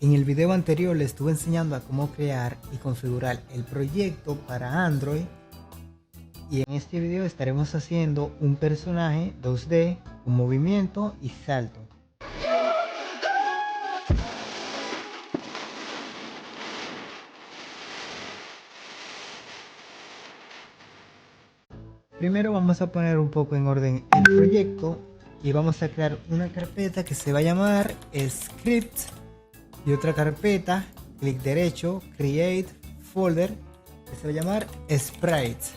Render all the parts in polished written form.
En el video anterior les estuve enseñando a cómo crear y configurar el proyecto para Android, y en este video estaremos haciendo un personaje 2D con movimiento y salto. Primero vamos a poner un poco en orden el proyecto y vamos a crear una carpeta que se va a llamar Script y otra carpeta, clic derecho, Create Folder, que se va a llamar Sprites.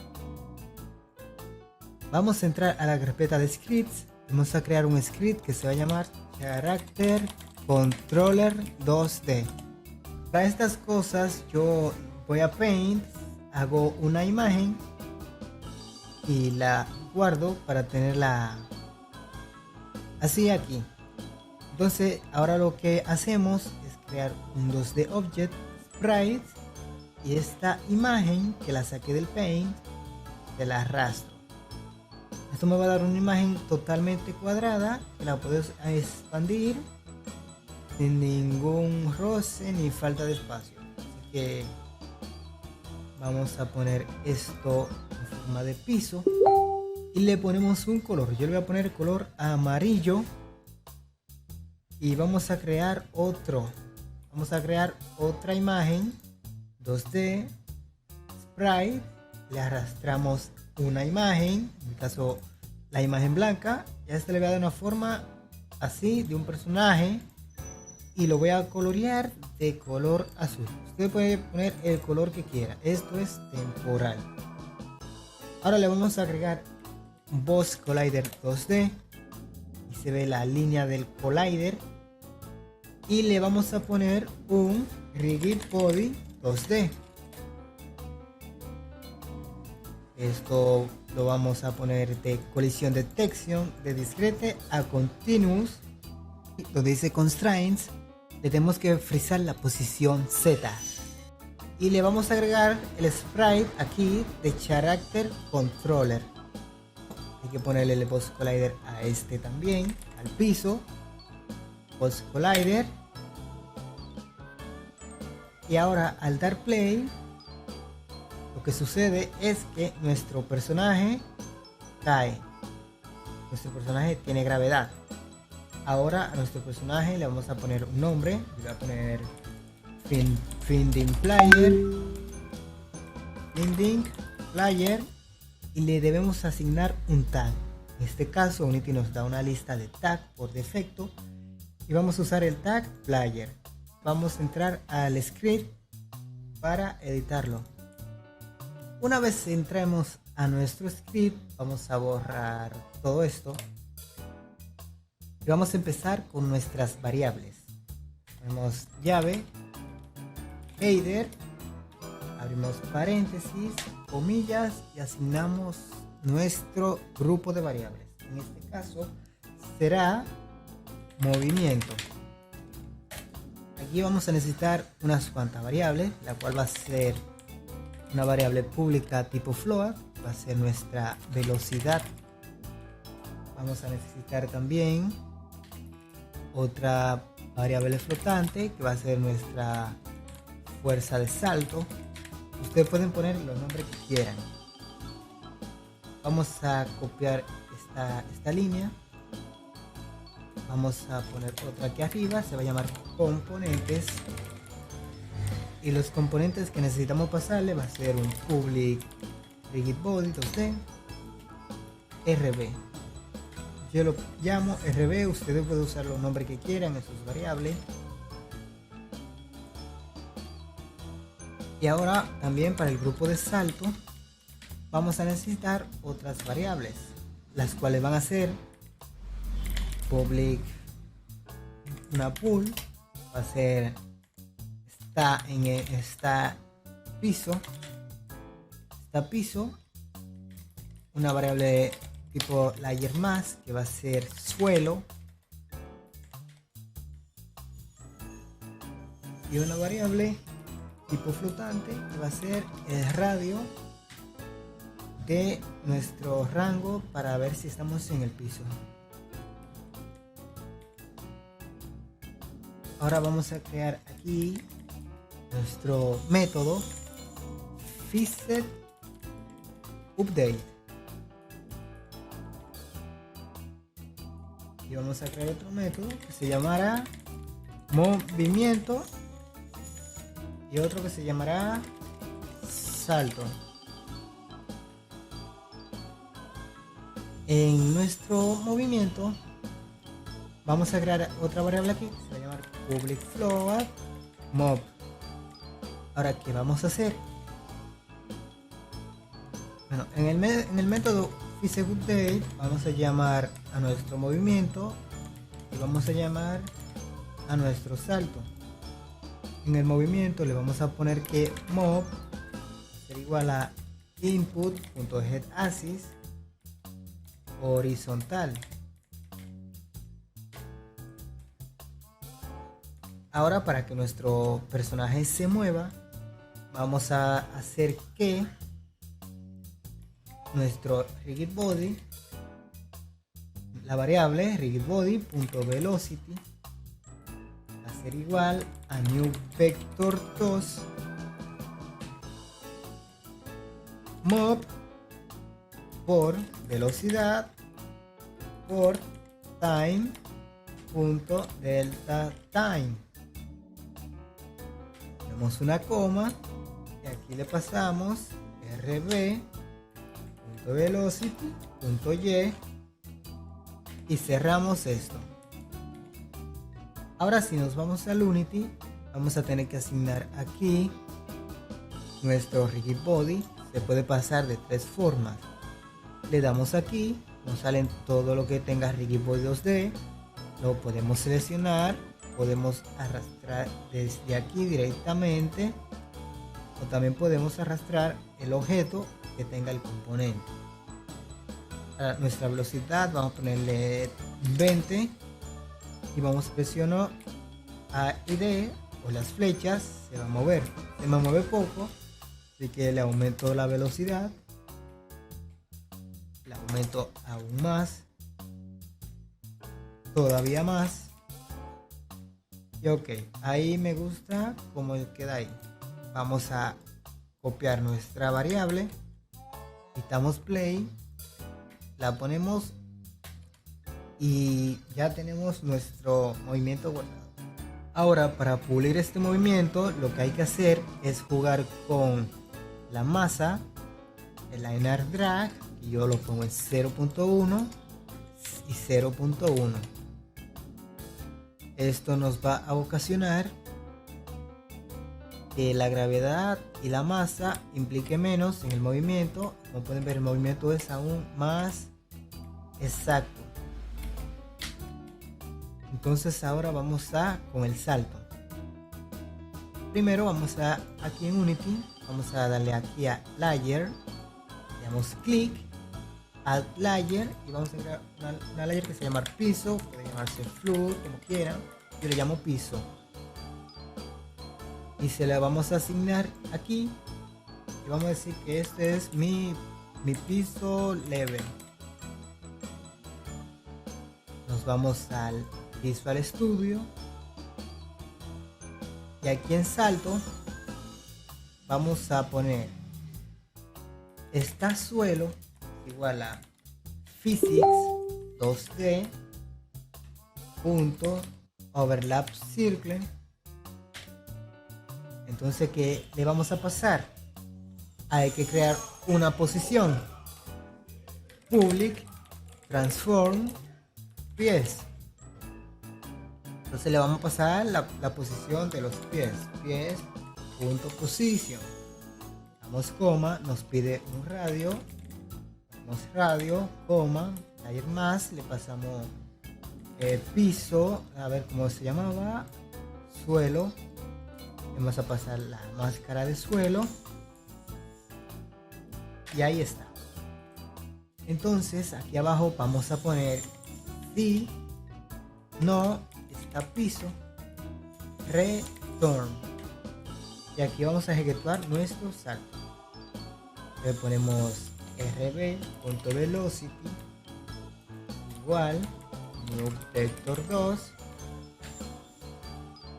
Vamos a entrar a la carpeta de Scripts. Vamos a crear un script que se va a llamar Character Controller 2D. Para estas cosas yo voy a Paint, hago una imagen y la guardo para tenerla así aquí. Entonces ahora lo que hacemos es crear un 2D Object Sprite y esta imagen que la saqué del Paint se la arrastro. Esto me va a dar una imagen totalmente cuadrada que la puedo expandir sin ningún roce ni falta de espacio. Así que vamos a poner esto en forma de piso y le ponemos un color. Yo le voy a poner color amarillo y vamos a crear otra imagen 2D Sprite. Le arrastramos una imagen, en mi caso la imagen blanca, y a este le voy a dar una forma así de un personaje y lo voy a colorear de color azul. Usted puede poner el color que quiera, esto es temporal. Ahora le vamos a agregar un Boss Collider 2D y se ve la línea del collider, y le vamos a poner un Rigid Body 2D. Esto lo vamos a poner de collision detection de discrete a continuous. Donde dice constraints, le tenemos que frizar la posición Z y le vamos a agregar el sprite aquí de character controller. Hay que ponerle el Boss Collider a este también, al piso, Boss Collider. Y ahora al dar play, lo que sucede es que nuestro personaje cae. Nuestro personaje tiene gravedad. Ahora a nuestro personaje le vamos a poner un nombre. Le voy a poner Finding Player y le debemos asignar un tag. En este caso Unity nos da una lista de tag por defecto y vamos a usar el tag Player. Vamos a entrar al script para editarlo. Una vez entremos a nuestro script, vamos a borrar todo esto y vamos a empezar con nuestras variables. Ponemos llave, header, abrimos paréntesis, comillas y asignamos nuestro grupo de variables. En este caso será movimiento. Aquí vamos a necesitar unas cuantas variables, la cual va a ser una variable pública tipo float, va a ser nuestra velocidad. Vamos a necesitar también otra variable flotante que va a ser nuestra fuerza de salto. Ustedes pueden poner los nombres que quieran. Vamos a copiar esta línea. Vamos a poner otra aquí arriba, se va a llamar componentes. Y los componentes que necesitamos pasarle va a ser un public rigid body 2D RB. Yo lo llamo RB, ustedes pueden usar los nombres que quieran en sus variables. Y ahora también para el grupo de salto vamos a necesitar otras variables, las cuales van a ser public, una pool, va a ser está piso, una variable tipo layer más que va a ser suelo, y una variable tipo flotante que va a ser el radio de nuestro rango para ver si estamos en el piso. Ahora vamos a crear aquí nuestro método Fixed Update. Y vamos a crear otro método que se llamará movimiento y otro que se llamará salto. En nuestro movimiento vamos a crear otra variable aquí que se va a llamar public float mov. Ahora, ¿qué vamos a hacer? Bueno, en el método FixedUpdate vamos a llamar a nuestro movimiento y vamos a llamar a nuestro salto. En el movimiento le vamos a poner que mov será igual a input.getAxis horizontal. Ahora, para que nuestro personaje se mueva, vamos a hacer que nuestro rigid body, la variable rigid body.velocity, va a ser igual a new vector 2 mov por velocidad por time punto delta time. Tenemos una coma y aquí le pasamos rb.velocity.y y cerramos esto. Ahora, si nos vamos al Unity, vamos a tener que asignar aquí nuestro rigid body. Se puede pasar de tres formas. Le damos aquí, nos salen todo lo que tenga rigid body 2D, lo podemos seleccionar, podemos arrastrar desde aquí directamente, o también podemos arrastrar el objeto que tenga el componente. Para nuestra velocidad vamos a ponerle 20 y vamos a presionar A y D o las flechas, se va a mover, se me mueve poco, así que le aumento la velocidad, le aumento aún más, todavía más, y ok, ahí me gusta cómo queda ahí. Vamos a copiar nuestra variable, quitamos play, la ponemos y ya tenemos nuestro movimiento guardado. Ahora, para pulir este movimiento, lo que hay que hacer es jugar con la masa, el linear drag, y yo lo pongo en 0.1 y 0.1. Esto nos va a ocasionar que la gravedad y la masa implique menos en el movimiento. Como pueden ver, el movimiento es aún más exacto. Entonces ahora vamos con el salto. Primero vamos aquí en Unity, vamos a darle aquí a Layer, le damos clic, Add Layer y vamos a crear una layer que se llama piso, puede llamarse fluid, como quieran, yo le llamo piso. Y se la vamos a asignar aquí y vamos a decir que este es mi piso level. Nos vamos al Visual Studio y aquí en salto vamos a poner esta suelo igual a physics 2D punto overlap circle. Entonces, ¿qué le vamos a pasar? Hay que crear una posición public transform pies. Entonces le vamos a pasar la posición de los pies punto position, damos coma, nos pide un radio, damos radio, coma, layer más, le pasamos piso, a ver cómo se llamaba, suelo, vamos a pasar la máscara de suelo y ahí está. Entonces aquí abajo vamos a poner si no está piso return y aquí vamos a ejecutar nuestro salto. Le ponemos rb.velocity igual new vector 2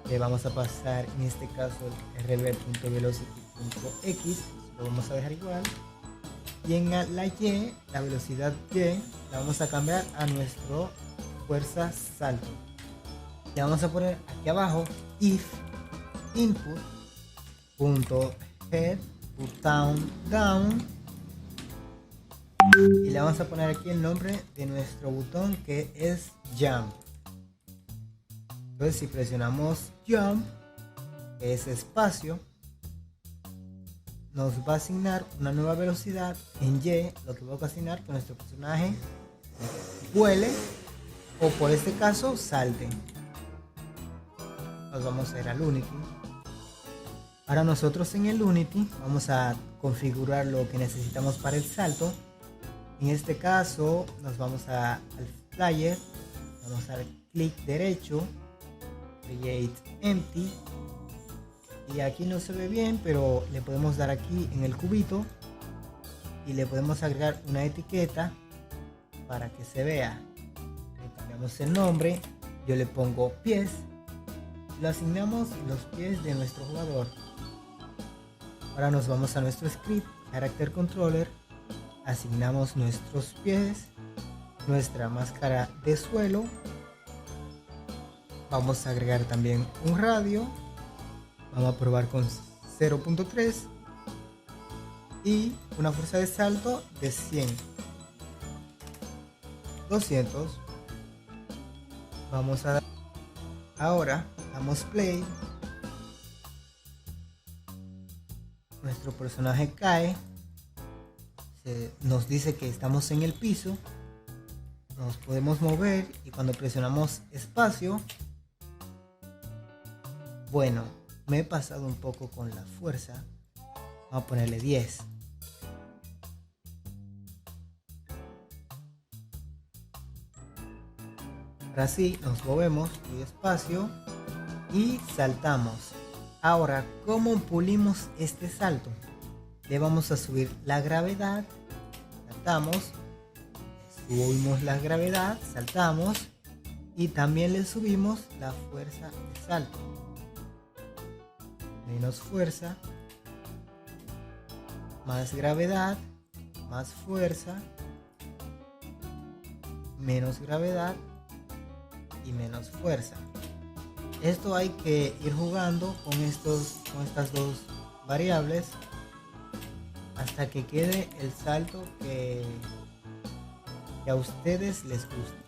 le vamos a pasar en este caso el rb.velocity.x, lo vamos a dejar igual, y en la y, la velocidad y, la vamos a cambiar a nuestro fuerza salto. Le vamos a poner aquí abajo if input.head down, y le vamos a poner aquí el nombre de nuestro botón, que es jump. Entonces si presionamos jump, que es espacio, nos va a asignar una nueva velocidad en Y, lo que va a ocasionar que nuestro personaje vuele, o por este caso salte. Nos vamos a ir al Unity. Ahora nosotros en el Unity vamos a configurar lo que necesitamos para el salto. En este caso nos vamos al flyer, vamos a dar clic derecho, create empty, y aquí no se ve bien, pero le podemos dar aquí en el cubito y le podemos agregar una etiqueta para que se vea. Le cambiamos el nombre, yo le pongo pies, lo asignamos los pies de nuestro jugador. Ahora nos vamos a nuestro script, character controller, asignamos nuestros pies, nuestra máscara de suelo, vamos a agregar también un radio, vamos a probar con 0.3 y una fuerza de salto de 100, 200. Vamos a dar, ahora damos play, nuestro personaje cae, nos dice que estamos en el piso, nos podemos mover, y cuando presionamos espacio, bueno, me he pasado un poco con la fuerza, vamos a ponerle 10. Ahora sí, nos movemos, y espacio, y saltamos. Ahora, ¿cómo pulimos este salto? Le vamos a subir la gravedad, saltamos, subimos la gravedad, saltamos, y también le subimos la fuerza de salto. Menos fuerza, más gravedad, más fuerza, menos gravedad y menos fuerza. Esto hay que ir jugando con estas dos variables hasta que quede el salto que a ustedes les guste.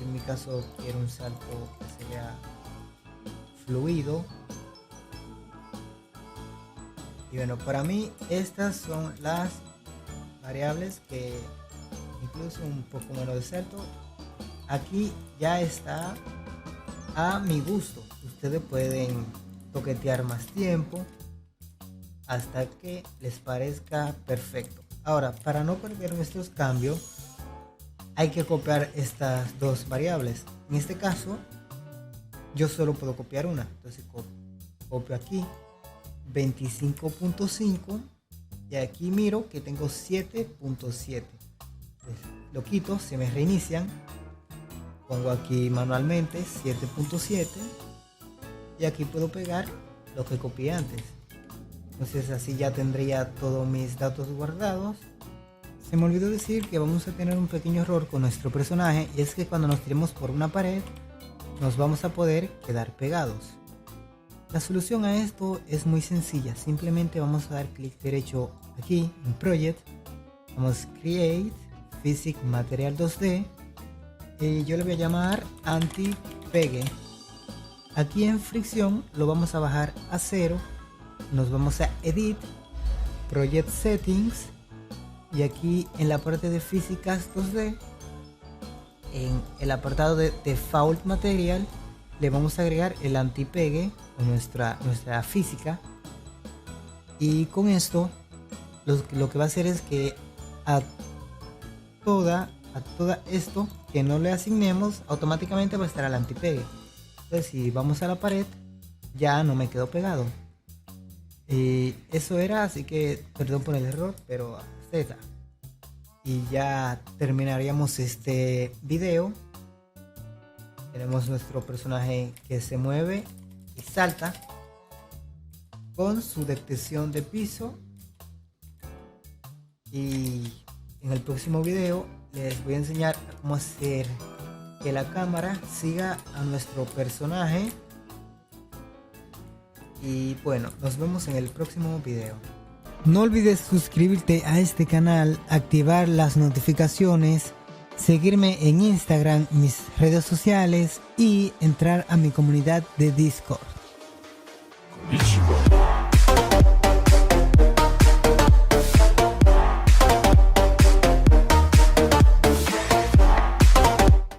En mi caso quiero un salto que se vea fluido, y bueno, para mí estas son las variables que incluso un poco menos de salto. Aquí ya está a mi gusto, ustedes pueden toquetear más tiempo hasta que les parezca perfecto. Ahora, para no perder nuestros cambios, hay que copiar estas dos variables. En este caso yo solo puedo copiar una, entonces copio aquí 25.5 y aquí miro que tengo 7.7, lo quito, se me reinician, pongo aquí manualmente 7.7 y aquí puedo pegar lo que copié antes. Entonces así ya tendría todos mis datos guardados. Se me olvidó decir que vamos a tener un pequeño error con nuestro personaje, y es que cuando nos tiremos por una pared nos vamos a poder quedar pegados. La solución a esto es muy sencilla, simplemente vamos a dar clic derecho aquí en Project, vamos a Create Physics Material 2D y yo le voy a llamar Anti-Pegue. Aquí en fricción lo vamos a bajar a 0, nos vamos a Edit, Project Settings, y aquí en la parte de físicas 2D, en el apartado de Default Material, le vamos a agregar el antipegue con nuestra física, y con esto lo que va a hacer es que a toda esto que no le asignemos automáticamente va a estar al antipegue. Entonces si vamos a la pared ya no me quedó pegado, y eso era, así que perdón por el error, pero Z. Y ya terminaríamos este video. Tenemos nuestro personaje que se mueve y salta con su detección de piso. Y en el próximo video les voy a enseñar cómo hacer que la cámara siga a nuestro personaje. Y bueno, nos vemos en el próximo video. No olvides suscribirte a este canal, activar las notificaciones, seguirme en Instagram, mis redes sociales y entrar a mi comunidad de Discord.